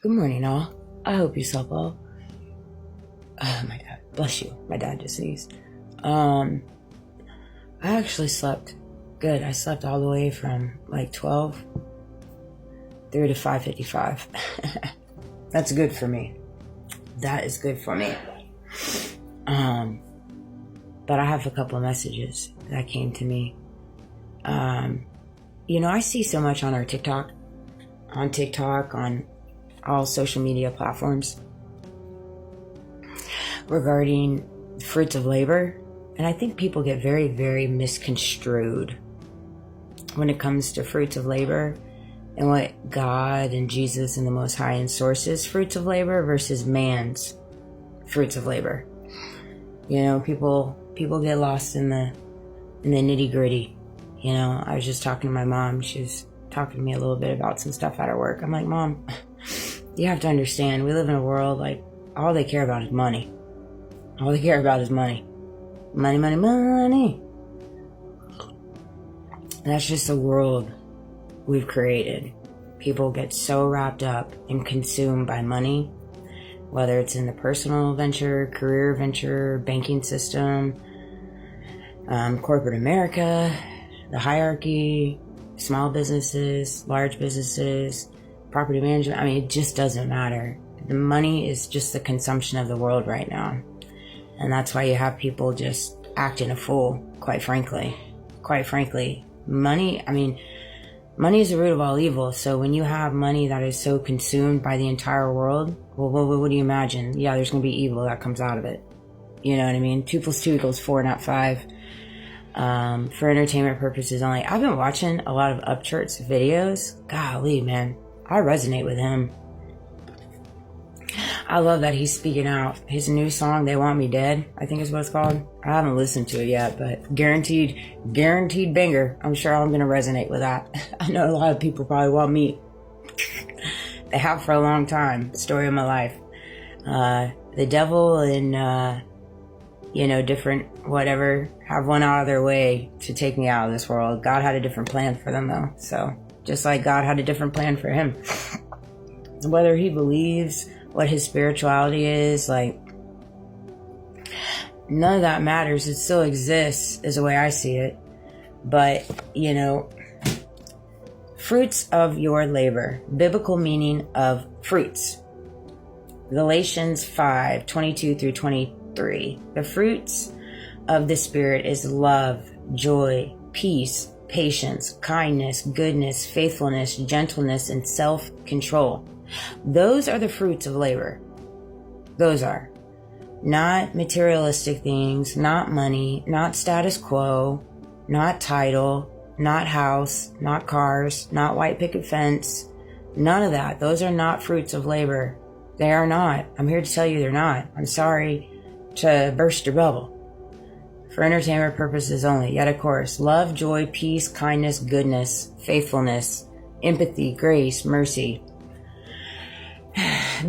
Good morning, all. I hope you slept well. Oh, my dad. Bless you. My dad just sneezed. I actually slept good. I slept all the way from like 12 through to 5:55. That's good for me. That is good for me. But I have a couple of messages that came to me. I see so much on TikTok, on all social media platforms regarding fruits of labor. And I think people get very, very misconstrued when it comes to fruits of labor and what God and Jesus and the Most High and Source's fruits of labor versus man's fruits of labor. People get lost in the nitty gritty. I was just talking to my mom. She was talking to me a little bit about some stuff at her work. I'm like, Mom, you have to understand, we live in a world like all they care about is money. All they care about is money. Money, money, money. That's just the world we've created. People get so wrapped up and consumed by money, whether it's in the personal venture, career venture, banking system, corporate America, the hierarchy, small businesses, large businesses, property management. It just doesn't matter. The money is just the consumption of the world right now. And that's why you have people just acting a fool, quite frankly. Money is the root of all evil. So when you have money that is so consumed by the entire world, well, what do you imagine? Yeah, there's going to be evil that comes out of it. You know what I mean? 2 + 2 = 4, not 5. For entertainment purposes only. I've been watching a lot of Upchurch's videos. Golly, man. I resonate with him. I love that he's speaking out. His new song, They Want Me Dead, I think is what it's called. I haven't listened to it yet, but guaranteed banger. I'm sure I'm going to resonate with that. I know a lot of people probably want me. They have for a long time. Story of my life. The devil and, different whatever have went out of their way to take me out of this world. God had a different plan for them, though. So, just like God had a different plan for him. Whether he believes what his spirituality is, none of that matters. It still exists, is the way I see it. But, fruits of your labor. Biblical meaning of fruits. Galatians 5:22-23. The fruits of the Spirit is love, joy, peace, patience, kindness, goodness, faithfulness, gentleness, and self-control. Those are the fruits of labor. Those are. Not materialistic things, not money, not status quo, not title, not house, not cars, not white picket fence. None of that. Those are not fruits of labor. They are not. I'm here to tell you they're not. I'm sorry to burst your bubble. For entertainment purposes only. Yet, of course, love, joy, peace, kindness, goodness, faithfulness, empathy, grace, mercy.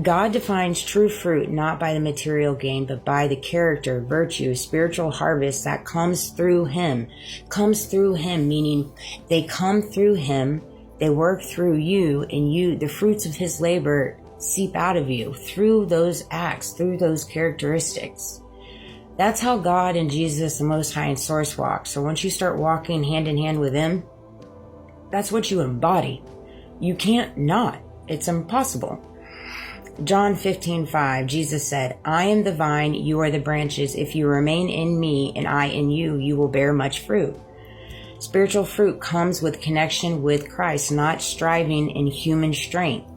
God defines true fruit not by the material gain, but by the character, virtue, spiritual harvest that comes through him. Comes through him, meaning they come through him, they work through you, and you, the fruits of his labor seep out of you through those acts, through those characteristics. That's how God and Jesus, the Most High and Source, walk. So once you start walking hand in hand with him, that's what you embody. You can't not. It's impossible. John 15:5, Jesus said, I am the vine, you are the branches. If you remain in me and I in you, you will bear much fruit. Spiritual fruit comes with connection with Christ, not striving in human strength.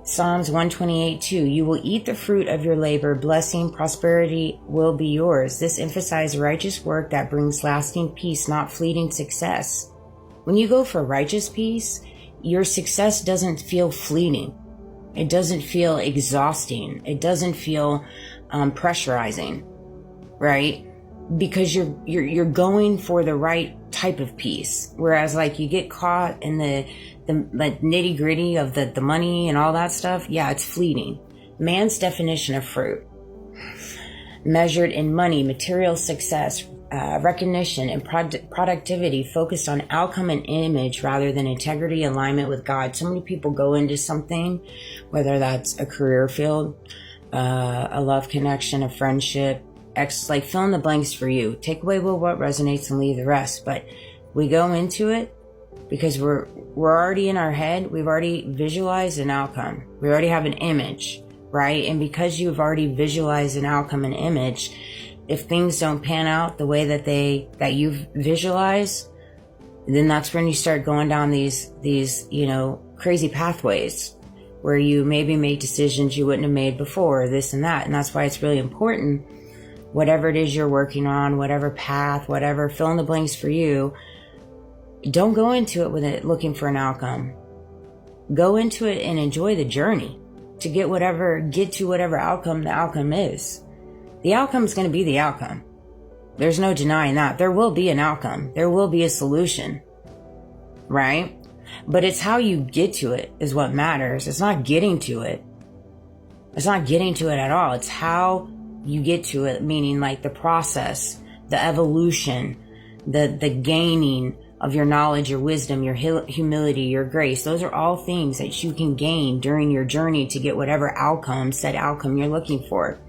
Psalms 128:2, you will eat the fruit of your labor, blessing, prosperity will be yours. This emphasizes righteous work that brings lasting peace, not fleeting success. When you go for righteous peace, your success doesn't feel fleeting. It doesn't feel exhausting. It doesn't feel pressurizing, right? Because you're going for the right type of peace. Whereas you get caught in the nitty gritty of the money and all that stuff. Yeah, it's fleeting. Man's definition of fruit. measured in money, material success, recognition, and productivity, focused on outcome and image rather than integrity, alignment with God. So many people go into something, whether that's a career field, a love connection, a friendship, like fill in the blanks for you. Take away what resonates and leave the rest. But we go into it because we're already in our head. We've already visualized an outcome. We already have an image, right? And because you've already visualized an outcome and image, if things don't pan out the way that you've visualized, then that's when you start going down these crazy pathways where you maybe make decisions you wouldn't have made before, this and that. And that's why it's really important, whatever it is you're working on, whatever path, whatever, fill in the blanks for you, don't go into it with it looking for an outcome. Go into it and enjoy the journey to get to whatever outcome the outcome is. The outcome is going to be the outcome. There's no denying that. There will be an outcome. There will be a solution, right? But it's how you get to it is what matters. It's not getting to it. It's not getting to it at all. It's how you get to it, meaning like the process, the evolution, the gaining of your knowledge, your wisdom, your humility, your grace. Those are all things that you can gain during your journey to get whatever said outcome you're looking for.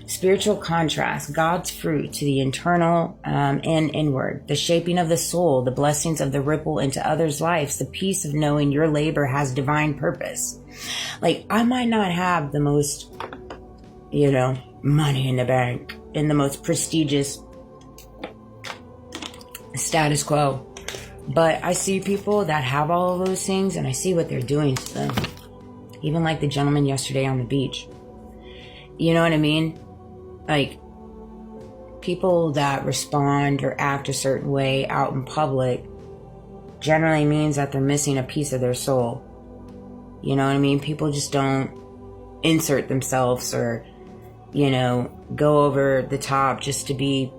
Spiritual contrast, God's fruit to the internal and inward, the shaping of the soul, the blessings of the ripple into others' lives, the peace of knowing your labor has divine purpose. Like, I might not have the most, money in the bank, in the most prestigious status quo, but I see people that have all of those things and I see what they're doing to them. Even like the gentleman yesterday on the beach. You know what I mean? Like, people that respond or act a certain way out in public generally means that they're missing a piece of their soul. You know what I mean? People just don't insert themselves or, go over the top just to be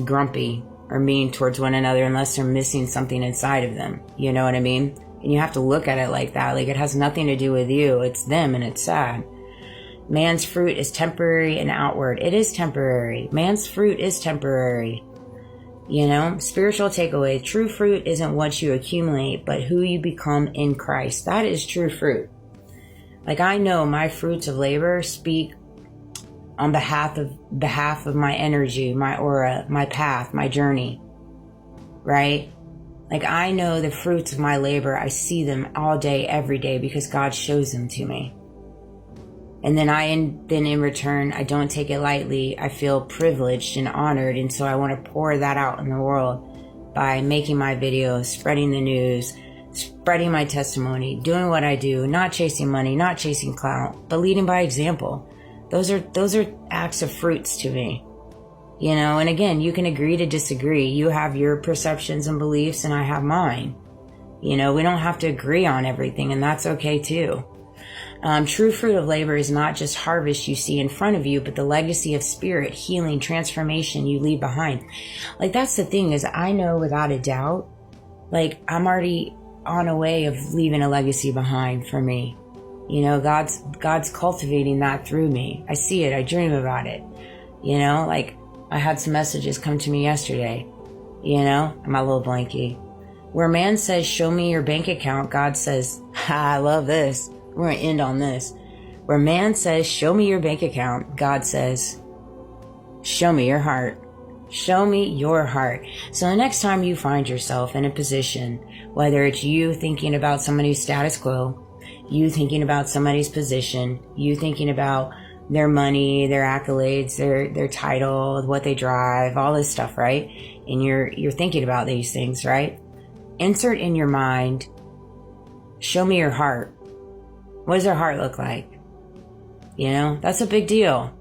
grumpy or mean towards one another unless they're missing something inside of them. You know what I mean? And you have to look at it like that. Like, it has nothing to do with you. It's them, and it's sad. Man's fruit is temporary and outward. It is temporary. Man's fruit is temporary. Spiritual takeaway. True fruit isn't what you accumulate, but who you become in Christ. That is true fruit. Like, I know my fruits of labor speak on behalf of my energy, my aura, my path, my journey. Right? Like, I know the fruits of my labor. I see them all day, every day, because God shows them to me. And then in return, I don't take it lightly. I feel privileged and honored. And so I want to pour that out in the world by making my videos, spreading the news, spreading my testimony, doing what I do, not chasing money, not chasing clout, but leading by example. Those are acts of fruits to me. And again, you can agree to disagree. You have your perceptions and beliefs and I have mine. We don't have to agree on everything, and that's okay too. True fruit of labor is not just harvest you see in front of you, but the legacy of spirit, healing, transformation you leave behind. Like, that's the thing, is I know without a doubt, like, I'm already on a way of leaving a legacy behind for me. God's cultivating that through me. I see it. I dream about it. Like, I had some messages come to me yesterday, my little blankie, where man says, show me your bank account. God says, I love this. We're going to end on this. Where man says, show me your bank account, God says, show me your heart. Show me your heart. So the next time you find yourself in a position, whether it's you thinking about somebody's status quo, you thinking about somebody's position, you thinking about their money, their accolades, their title, what they drive, all this stuff, right? And you're thinking about these things, right? Insert in your mind, show me your heart. What does their heart look like? That's a big deal.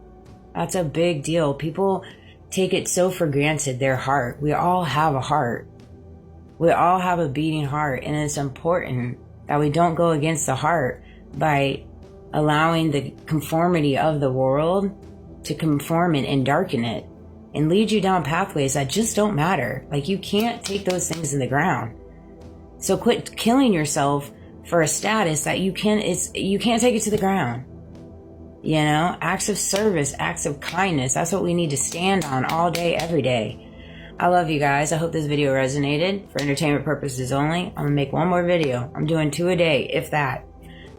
That's a big deal. People take it so for granted, their heart. We all have a heart. We all have a beating heart. And it's important that we don't go against the heart by allowing the conformity of the world to conform and darken it and lead you down pathways that just don't matter. Like, you can't take those things in the ground. So quit killing yourself for a status that you can't take it to the ground. You know, acts of service, acts of kindness. That's what we need to stand on all day, every day. I love you guys. I hope this video resonated. For entertainment purposes only, I'm going to make one more video. I'm doing 2 a day, if that.